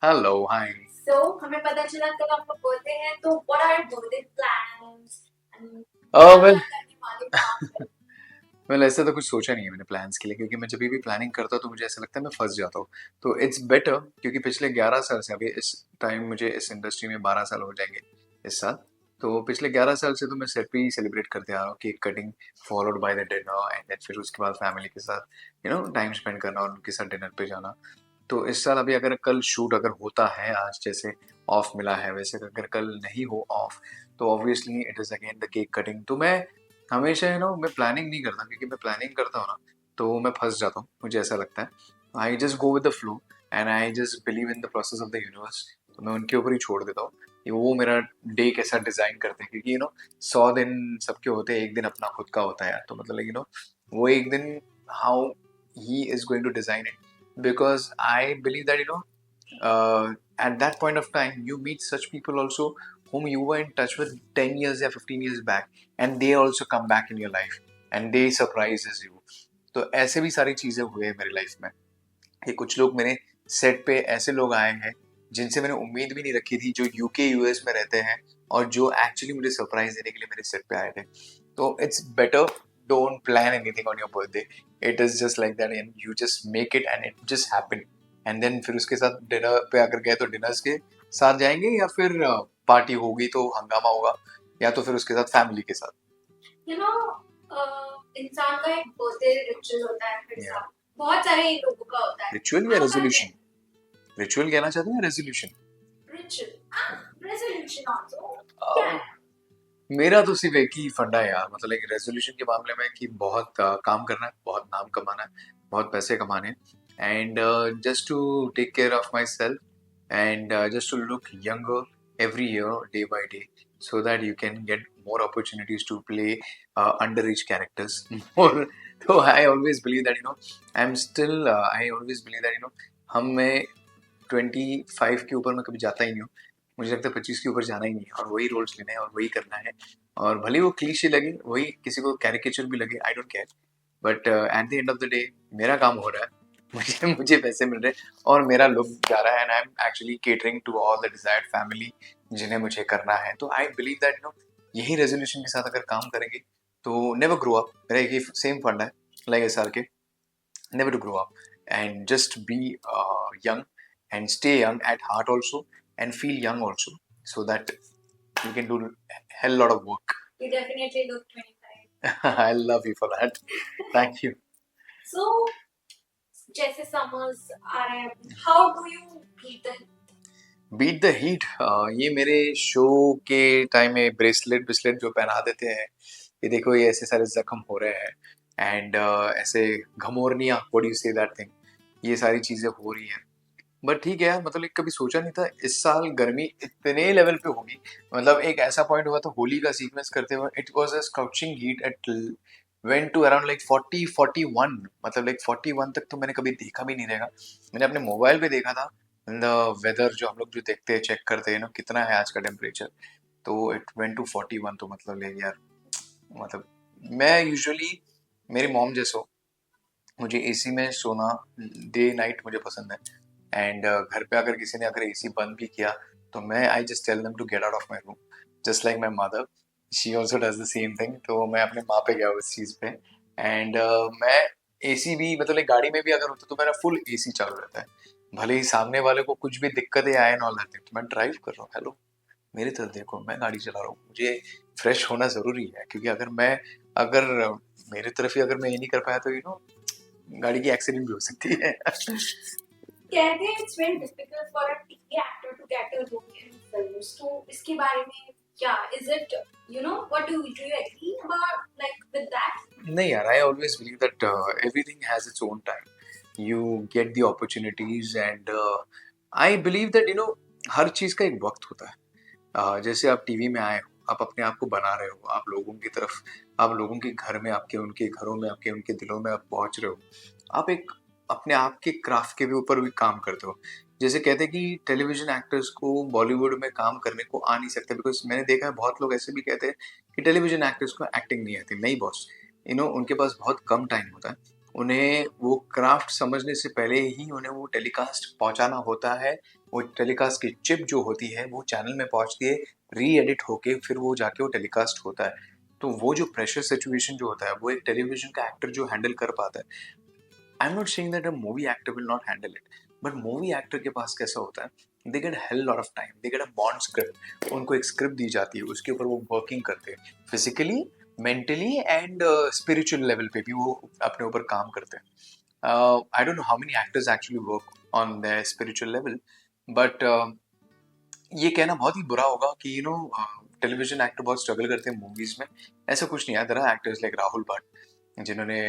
Hello hi. So हमें पता चला कल आपका बर्थडे है तो what are your birthday plans and क्या वेल क्या करने वाले हो आप फिर? वेल ऐसे तो कुछ सोचा नहीं है मैंने प्लान्स के लिए, क्योंकि मैं जब भी प्लानिंग करता हूँ तो मुझे ऐसा लगता है मैं फंस जाता हूँ। तो इट्स बेटर, क्योंकि पिछले 11 साल से, अभी इस टाइम मुझे इस इंडस्ट्री में 12 साल हो जाएंगे इस साल। तो पिछले 11 साल से तो मैं सेट पे ही सेलिब्रेट करते आ रहा हूँ, cake cutting followed by the dinner, and then फिर उसके बाद फैमिली के साथ टाइम स्पेंड करना और उनके साथ डिनर पे जाना। तो इस साल अभी अगर कल शूट अगर होता है, आज जैसे ऑफ मिला है, वैसे अगर कल नहीं हो ऑफ, तो obviously it is again the cake cutting. तो मैं हमेशा मैं प्लानिंग नहीं करता, क्योंकि मैं प्लानिंग करता हूँ ना तो मैं फंस जाता हूँ, मुझे ऐसा लगता है। I just go with the flow and I just believe in the process of the universe. तो मैं उनके ऊपर ही छोड़ देता हूँ कि वो मेरा डे कैसा डिजाइन करते हैं, क्योंकि 100 दिन सबके होते हैं, एक दिन अपना खुद का होता है यार। तो मतलब वो एक दिन how he is going to design it, because I believe that at that point of time you meet such people also whom you were in touch with 10 years or 15 years back, and they also come back in your life and they surprises you. तो ऐसे भी सारी चीजें हुए हैं मेरी life में कि कुछ लोग मेरे सेट पे ऐसे लोग आए हैं जिनसे मैंने उम्मीद भी नहीं रखी थी, जो यूके यूएस में रहते हैं और जो एक्चुअली मुझे सरप्राइज देने के लिए मेरे सेट पे आए थे। तो it's better, don't plan anything on your birthday, it is just like that and you just make it and it just happen. And then फिर उसके साथ डिनर पे अगर गए तो डिनर्स के साथ जाएंगे, या फिर पार्टी होगी तो हंगामा होगा, या तो फिर उसके साथ फैमिली के साथ। You know, इंसान का एक बर्थडे रिचुअल होता है फिर या साथ बहुत सारे लोगों का होता है। रिचुअल या आपका क्या रेजोल्यूशन? रिचुअल कहना चाहते हैं या रेजोल्यूशन? है रिचुअल रेजोल्यूशन आल्सो क्या है? मेरा तो सिर्फ एक ही फंडा है यार, मतलब एक रेजोल्यूशन के मामले में, कि बहुत काम करना है, बहुत नाम कमाना है, बहुत पैसे कमाने हैं, and just to take care of myself, and just to look younger every year day by day, so that you can get more opportunities to play underage characters more. तो I always believe that I'm still I always believe that हम में 25 के ऊपर मैं कभी जाता ही नहीं हूँ। मुझे लगता है 25 के ऊपर जाना ही नहीं है, और वही रोल्स लेने हैं और वही करना है। और भले वो क्लीशे लगे, वही किसी को कैरिकेचर भी लगे, I don't care, but at the end of the day मेरा काम हो रहा है, मुझे मुझे पैसे मिल रहे हैं और मेरा लुक जा रहा है, and I am actually catering to all the desired family जिन्हें मुझे करना है। तो आई बिलीव दैट यही रेजोल्यूशन के साथ अगर काम करेंगे तो नेवर ग्रो अप। मेरा एक ही सेम फंड है, लाइक एस आर के, never to grow up, and just be young and stay young at heart also, and feel young also, so that you can do hell lot of work. You definitely look 25. I love you for that. Thank you. So जैसे summers आ रहे हैं, how do you beat the beat the heat, ये मेरे show के time में bracelet bracelet जो पहना देते हैं, ये देखो ये ऐसे सारे जख्म हो रहे हैं, एंड ऐसे घमोरनिया, what do you say that thing, ये सारी चीजें हो रही हैं। बट ठीक है यार, मतलब एक कभी सोचा नहीं था इस साल गर्मी इतने लेवल पे होगी। मतलब एक ऐसा पॉइंट हुआ था होली का सीक्वेंस करते हुए, it was a scorching heat it went to around like 40 41, मतलब लाइक 41 तक तो मैंने कभी देखा भी नहीं रहेगा। मैंने अपने मोबाइल पे देखा था द वेदर, जो हम लोग जो देखते हैं, चेक करते हैं ना कितना है आज का टेम्परेचर, तो इट वेंट टू 41। तो मतलब लाइक यार, मतलब मैं यूजुअली मेरी मॉम जैसो, मुझे एसी में सोना डे नाइट मुझे पसंद है, एंड घर पे अगर किसी ने अगर एसी बंद भी किया तो मैं I just tell them to get out of my room, just like my mother, she also does the same thing. तो मैं अपने माँ पे गया उस चीज़ पे, एंड मैं एसी भी, मतलब एक गाड़ी में भी अगर होता तो मेरा फुल एसी चालू रहता है, भले ही सामने वाले को कुछ भी दिक्कतें आए ना, ऑल दैट थिंग। तो मैं ड्राइव कर रहा हूँ, हेलो मेरी तरफ देखो, मैं गाड़ी चला रहा हूँ, मुझे फ्रेश होना ज़रूरी है, क्योंकि अगर मेरी तरफ ही अगर मैं ये नहीं कर पाया तो गाड़ी की एक्सीडेंट भी हो सकती है। कहते हैं it's very difficult for a TV actor to get a role in films तो इसके बारे में क्या is it you know what do you agree about like with that नहीं यार, I always believe that everything has its own time, you get the opportunities, and I believe that हर चीज़ का एक वक्त होता है। जैसे आप टीवी में आए हो, आप अपने आप को बना रहे हो, आप लोगों की तरफ, आप लोगों के घर में, आपके उनके घरों में, आपके उनके दिलों में आप पहुंच रहे हो, आप एक अपने आप के क्राफ्ट के भी ऊपर भी काम करते हो। जैसे कहते हैं कि टेलीविजन एक्टर्स को बॉलीवुड में काम करने को आ नहीं सकता, बिकॉज मैंने देखा है बहुत लोग ऐसे भी कहते हैं कि टेलीविजन एक्टर्स को एक्टिंग नहीं आती। नहीं बॉस, उनके पास बहुत कम टाइम होता है, उन्हें वो क्राफ्ट समझने से पहले ही उन्हें वो टेलीकास्ट पहुंचाना होता है वो टेलीकास्ट की चिप जो होती है वो चैनल में पहुंचती है, री एडिट होके फिर वो जाके वो टेलीकास्ट होता है। तो वो जो प्रेशर सिचुएशन जो होता है वो एक टेलीविजन का एक्टर जो हैंडल कर पाता है। I am not saying that a movie actor will not handle it, but movie actor के पास कैसा होता है, they get hell lot of time, they get a bond script, उनको एक स्क्रिप्ट दी जाती है, उसके ऊपर वो वर्किंग करते हैं physically, mentally and spiritual level पे भी वो अपने ऊपर काम करते हैं। I don't know how many actors actually work on their spiritual level, but ये कहना बहुत ही बुरा होगा कि टेलीविजन एक्टर बहुत स्ट्रगल करते हैं मूवीज में। ऐसा कुछ नहीं है। There are actors like Rahul Bhatt जिन्होंने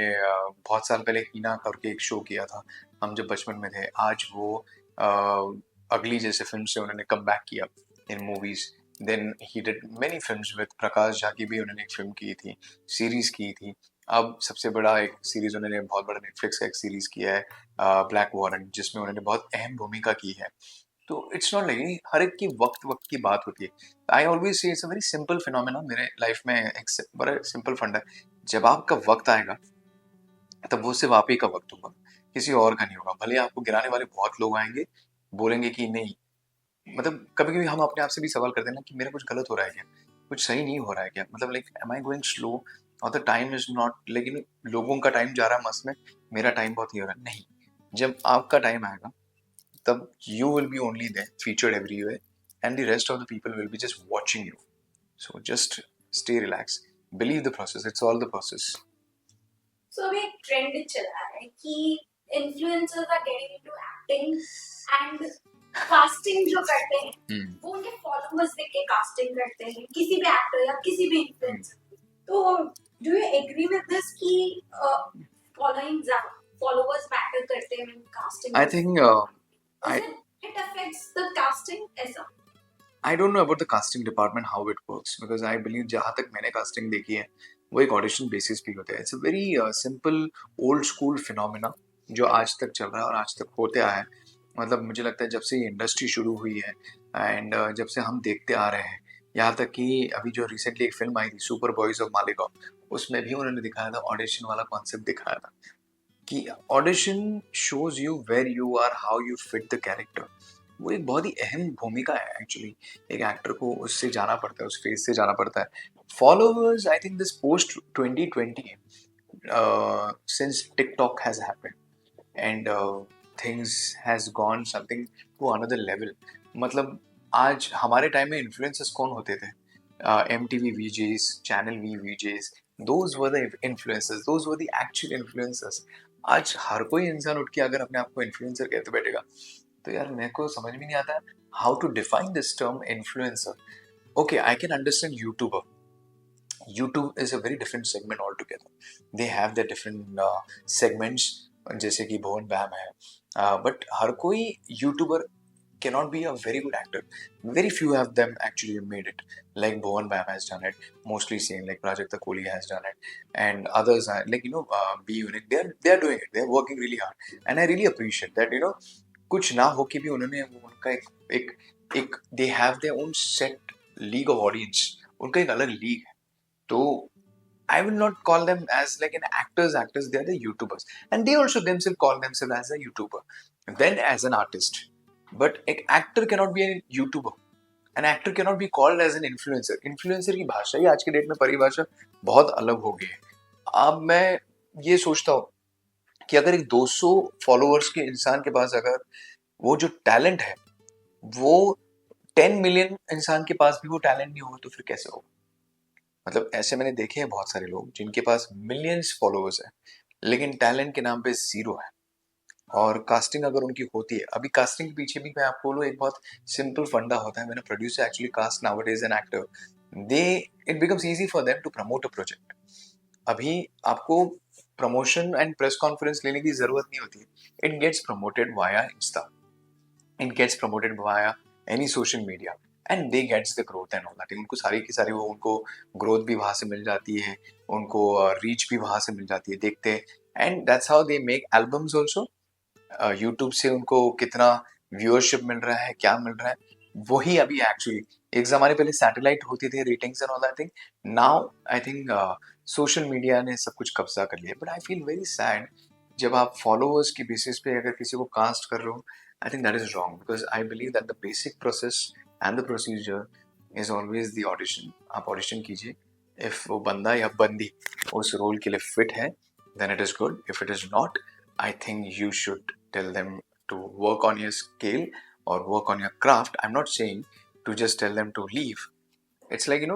बहुत साल पहले हीना करके एक शो किया था, हम जब बचपन में थे। आज वो अगली जैसे फिल्म से उन्होंने कम बैक किया in movies. Then he did many films with Prakash Jha की भी उन्होंने एक फिल्म की थी, सीरीज की थी। अब सबसे बड़ा एक सीरीज उन्होंने बहुत बड़ा नेटफ्लिक्स का एक सीरीज किया है, ब्लैक वारंट, जिसमें उन्होंने बहुत अहम भूमिका की है। तो इट्स नॉट लाइक हर एक की वक्त वक्त की बात होती है। I always say it's a very simple phenomena मेरे लाइफ में। एक बड़ा सिंपल फंडा है, जब आपका वक्त आएगा तब वो सिर्फ आप ही का वक्त होगा, किसी और का नहीं होगा। भले आपको गिराने वाले बहुत लोग आएंगे, बोलेंगे कि नहीं, मतलब कभी कभी हम अपने आप से भी सवाल करते हैं ना कि मेरा कुछ गलत हो रहा है क्या, कुछ सही नहीं हो रहा है क्या, मतलब like am I going slow और द टाइम इज नॉट, लेकिन लोगों का टाइम जा रहा है मस्त में, मेरा टाइम बहुत ही हो रहा है। नहीं, जब आपका टाइम आएगा तब you will be only there, featured everywhere, and the rest of the people will be just watching you. So just stay relaxed. Believe the process. It's all the process. So अभी एक trend चला है कि influencers are getting into acting and casting जो करते हैं वो उनके फॉलोअर्स देख के कास्टिंग करते हैं किसी भी एक्टर या किसी भी इन्फ्लुएंसर। तो do you agree with this कि फॉलोइंग फॉलोअर्स मैटर करते हैं when casting? I think it affects the casting ऐसा? I don't know about the casting department how it works, because I believe जहाँ तक मैंने casting देखी है वो एक ऑडिशन बेसिस पे होता है। It's a very simple old school phenomena जो आज तक चल रहा है और आज तक होते आया है। मतलब मुझे लगता है जब से ये इंडस्ट्री शुरू हुई है एंड जब से हम देखते आ रहे हैं, यहाँ तक कि अभी जो रिसेंटली एक फिल्म आई थी सुपर बॉयज ऑफ मालेगांव, उसमें भी उन्होंने दिखाया था, ऑडिशन वाला कॉन्सेप्ट दिखाया था कि audition shows you where you are, how you fit the character. वो एक बहुत ही अहम भूमिका है एक्चुअली। एक एक्टर को उससे जाना पड़ता है, उस फेज से जाना पड़ता है। Followers, I think this post 2020 since TikTok has happened and things has gone something to another level। मतलब आज हमारे टाइम में इन्फ्लुएंसर्स कौन होते थे? MTV VJs, Channel V VJs, those were the influencers, those were the actual influencers। आज हर कोई इंसान उठ के अगर अपने आप को इन्फ्लुएंसर कहते बैठेगा तो यार मेरे को समझ में नहीं आता how to define this term influencer. Okay, I can understand YouTuber. YouTube is a very different segment altogether. They have their different segments, जैसे कि भुवन बैम है, but हर कोई YouTuber cannot be a very good actor. Very few of them actually made it. Like Bhuvan Bam has done it, mostly seen like Prajakta Kohli has done it, and others are like B Unit. They are doing it. They are working really hard, and I really appreciate that. कुछ ना हो के भी उन्होंने उनका एक एक they have their own set league of audience. उनका एक अलग लीग है। तो I will not call them as like an actors. They are the YouTubers, and they also themselves call themselves as a YouTuber, then as an artist. But an actor cannot be a YouTuber. An actor cannot be called as an influencer. Influencer की भाषा ही आज के date में परिभाषा बहुत अलग हो गई है। अब मैं ये सोचता हूँ कि अगर एक 200 फॉलोअर्स के इंसान के पास अगर वो जो टैलेंट है वो 10 मिलियन इंसान के पास भी वो टैलेंट नहीं होगा तो फिर कैसे होगा? मतलब ऐसे मैंने देखे हैं बहुत सारे लोग जिनके पास मिलियंस फॉलोअर्स है लेकिन टैलेंट के नाम पे जीरो है। और कास्टिंग अगर उनकी होती है, अभी कास्टिंग के पीछे भी मैं आपको बोलूँ एक बहुत सिंपल फंडा होता है। When a producer actually cast nowadays an actor, they it becomes easy for them to promote a project. अभी आपको प्रमोशन एंड प्रेस कॉन्फ्रेंस लेने की जरूरत नहीं होती है। It gets promoted via Insta, it gets promoted via any social media and they gets the growth and all that। उनको सारी की सारी वो उनको ग्रोथ भी वहाँ से मिल जाती है, उनको रीच भी वहाँ से मिल जाती है, देखते हैं। And that's how they make albums also. YouTube से उनको कितना व्यूअरशिप मिल रहा है, क्या मिल रहा है, वही अभी एक्चुअली एक जमाने पहले सैटेलाइट होती थी ratings and all that thing. Now I think social media ने सब कुछ कब्जा कर लिया। But I feel very sad जब आप फॉलोअर्स की बेसिस पे अगर किसी को कास्ट कर रहे हो I think that is wrong because I believe that the basic process and the procedure is always the audition. आप audition कीजिए. If वो बंदा या बंदी उस role के लिए fit है, then it is good. If it is not, I think you should tell them to work on your skill or work on your craft. I'm not saying to just tell them to leave. It's like,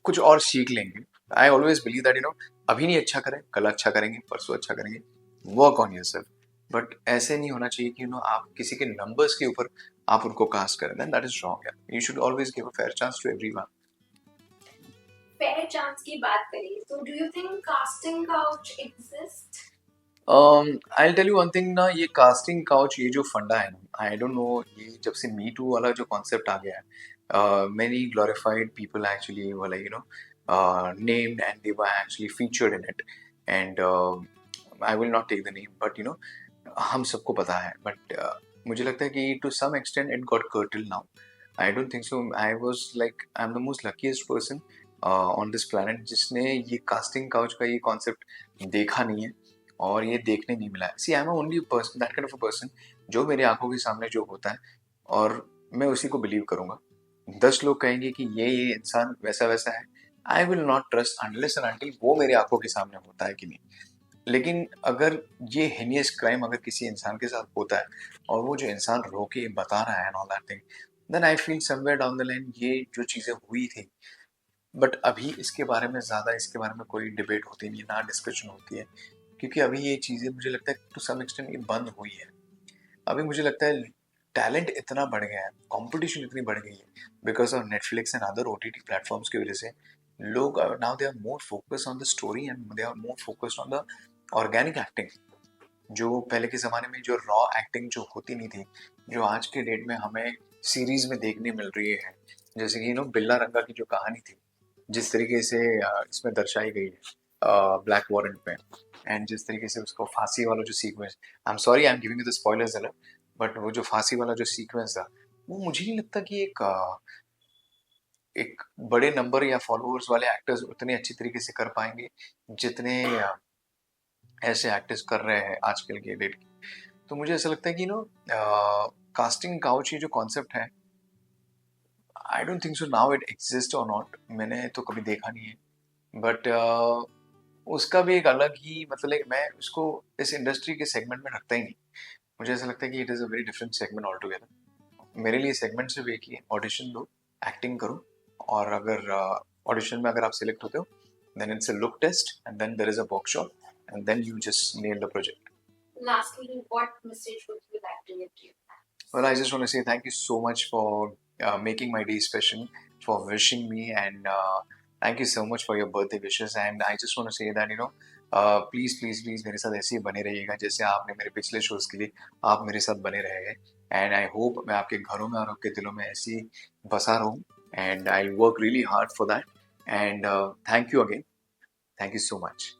कुछ और सीख लेंगे. I always believe that, अभी नहीं अच्छा करें, कल अच्छा करेंगे, परसों अच्छा करेंगे. Work on yourself. बट ऐसे नहीं होना चाहिए कि आप किसी के नंबर्स के ऊपर आप उनको कास्ट करें. Then that is wrong. You should always give a fair chance to everyone. Fair chance की बात करें तो do you think casting couch exist? I tell you one thing ना, ये कास्टिंग काउच, ये जो फंडा है ना, आई डोंट नो, ये जब से मी टू वाला जो कॉन्सेप्ट आ गया है, मेनी ग्लोरिफाइड पीपल एक्चुअली वाला named and they were actually featured in it, and I will not take the name, but हम सबको पता है. बट मुझे लगता है कि to some extent it got curtail now. I don't think so. I am the most luckiest person on this planet जिसने ये कास्टिंग काउच का ये कॉन्सेप्ट देखा नहीं है और ये देखने नहीं मिला है. See I am only person, that kind of a person, जो मेरे आंखों के सामने जो होता है और मैं उसी को बिलीव करूंगा. 10 लोग कहेंगे कि ये इंसान वैसा वैसा है, I will not trust unless and until वो मेरे आंखों के सामने होता है कि नहीं. लेकिन अगर ये हिनियस क्राइम अगर किसी इंसान के साथ होता है और वो जो इंसान रो के बता रहा है and all that thing, then I feel somewhere down the line ये जो चीज़ें हुई थी. बट अभी इसके बारे में ज़्यादा, इसके बारे में कोई डिबेट होती नहीं है, ना डिस्कशन होती है, क्योंकि अभी ये चीज़ें मुझे लगता है टू सम एक्सटेंट ये बंद हुई है. अभी मुझे लगता है टैलेंट इतना बढ़ गया है, कंपटीशन इतनी बढ़ गई है because of Netflix and other OTT platforms की वजह से. लोग now they are more focused on the story and they are more focused on the organic acting. जो पहले के ज़माने में जो रॉ एक्टिंग जो होती नहीं थी, जो आज के डेट में हमें सीरीज में देखने मिल रही है, जैसे कि बिल्ला रंगा की जो कहानी थी, जिस तरीके से इसमें दर्शाई गई है ब्लैक वारंट में, एंड जिस तरीके से उसको फांसी वाला जो sequence, I am sorry I am giving you the spoilers alert, but वो जो फांसी वाला जो सीक्वेंस था, वो मुझे नहीं लगता कि एक बड़े नंबर या फॉलोअर्स वाले एक्टर्स उतने अच्छी तरीके से कर पाएंगे जितने ऐसे एक्टर्स कर रहे हैं आजकल के डेट की. तो मुझे ऐसा लगता है कि कास्टिंग काउच ये जो कॉन्सेप्ट है, आई don't think so now it exist और नॉट. मैंने तो कभी देखा नहीं है. बट उसका भी एक अलग ही मतलब, मैं उसको इस इंडस्ट्री के सेगमेंट में रखता ही नहीं. मुझे ऐसा लगता है कि it is a very different segment all together. मेरे लिए सेगमेंट सिर्फ एक ही है, ऑडिशन दो, एक्टिंग करो, और अगर ऑडिशन में अगर आप सिलेक्ट होते हो, then it's a look test, and then there is a workshop, and then you just nail the project. Lastly, what message would you like to give to your fans? Well, I just want to say thank you so much for making my day special, for wishing me, and thank you so much for your birthday wishes. And I just want to say that please please please मेरे साथ ऐसे ही बने रहिएगा जैसे आपने मेरे पिछले shows के लिए आप मेरे साथ बने रहे हैं. एंड आई होप मैं आपके घरों में और आपके दिलों में ऐसे ही बसा रहूं. And I work really hard for that. And thank you again. Thank you so much.